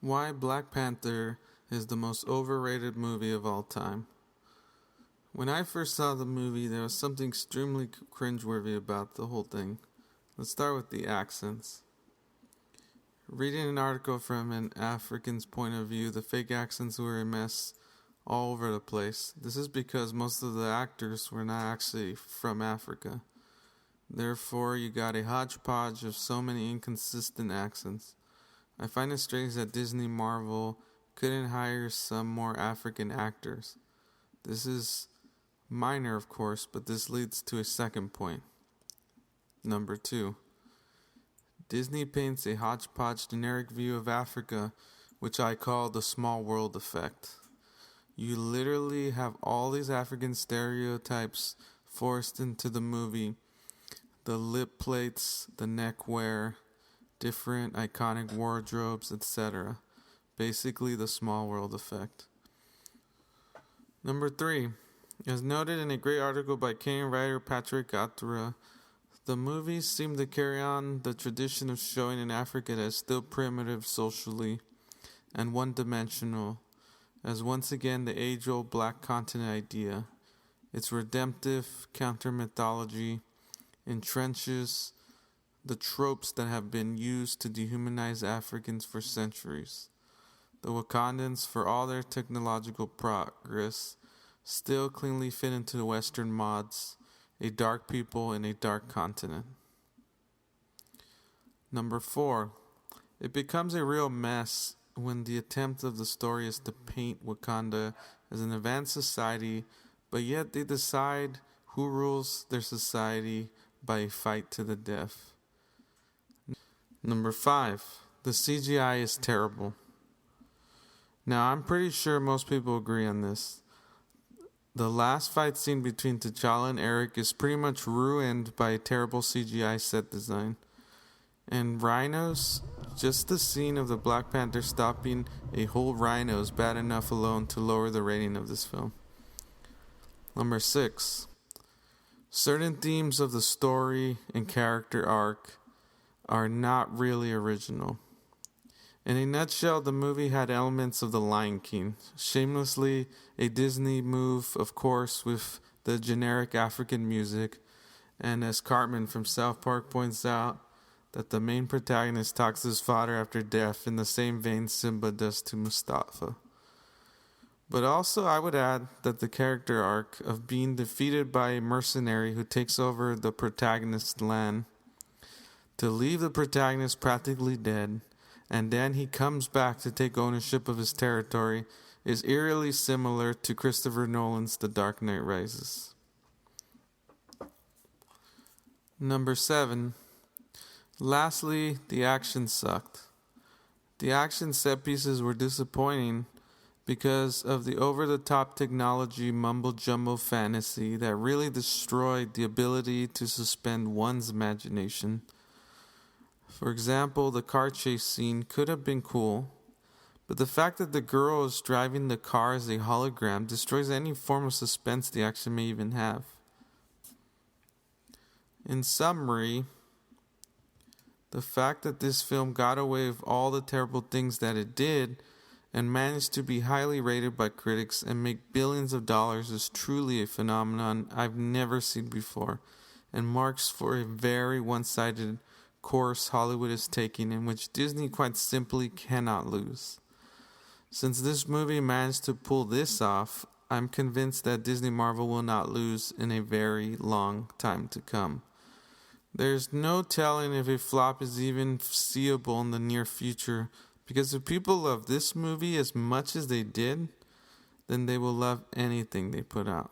Why Black Panther is the most overrated movie of all time. When I first saw the movie, there was something extremely cringeworthy about the whole thing. Let's start with the accents. Reading an article from an African's point of view, the fake accents were a mess all over the place. This is because most of the actors were not actually from Africa. Therefore, you got a hodgepodge of so many inconsistent accents. I find it strange that Disney Marvel couldn't hire some more African actors. This is minor, of course, but this leads to a second point. Number 2. Disney paints a hodgepodge generic view of Africa, which I call the small world effect. You literally have all these African stereotypes forced into the movie. The lip plates, the neckwear, different iconic wardrobes, etc. Basically the small world effect. Number 3. As noted in a great article by Kenyan writer Patrick Atura, the movies seem to carry on the tradition of showing an Africa that is still primitive socially and one-dimensional, as once again the age-old black continent idea, its redemptive counter-mythology, entrenches the tropes that have been used to dehumanize Africans for centuries. The Wakandans, for all their technological progress, still cleanly fit into the Western mods, a dark people in a dark continent. Number 4. It becomes a real mess when the attempt of the story is to paint Wakanda as an advanced society, but yet they decide who rules their society by a fight to the death. Number 5. The CGI is terrible. Now, I'm pretty sure most people agree on this. The last fight scene between T'Challa and Eric is pretty much ruined by a terrible CGI set design. And rhinos, just the scene of the Black Panther stopping a whole rhino is bad enough alone to lower the rating of this film. Number 6. Certain themes of the story and character arc are not really original. In a nutshell, the movie had elements of The Lion King, shamelessly a Disney move, of course, with the generic African music, and as Cartman from South Park points out, that the main protagonist talks to his father after death in the same vein Simba does to Mustafa. But also, I would add that the character arc of being defeated by a mercenary who takes over the protagonist's land to leave the protagonist practically dead, and then he comes back to take ownership of his territory, is eerily similar to Christopher Nolan's The Dark Knight Rises. Number 7. Lastly, the action sucked. The action set pieces were disappointing because of the over-the-top technology mumbo-jumbo fantasy that really destroyed the ability to suspend one's imagination. For example, the car chase scene could have been cool, but the fact that the girl is driving the car as a hologram destroys any form of suspense the action may even have. In summary, the fact that this film got away with all the terrible things that it did and managed to be highly rated by critics and make billions of dollars is truly a phenomenon I've never seen before, and marks for a very one-sided course Hollywood is taking, in which Disney quite simply cannot lose. Since this movie managed to pull this off, I'm convinced that Disney Marvel will not lose in a very long time to come. There's no telling if a flop is even seeable in the near future, because if people love this movie as much as they did, then they will love anything they put out.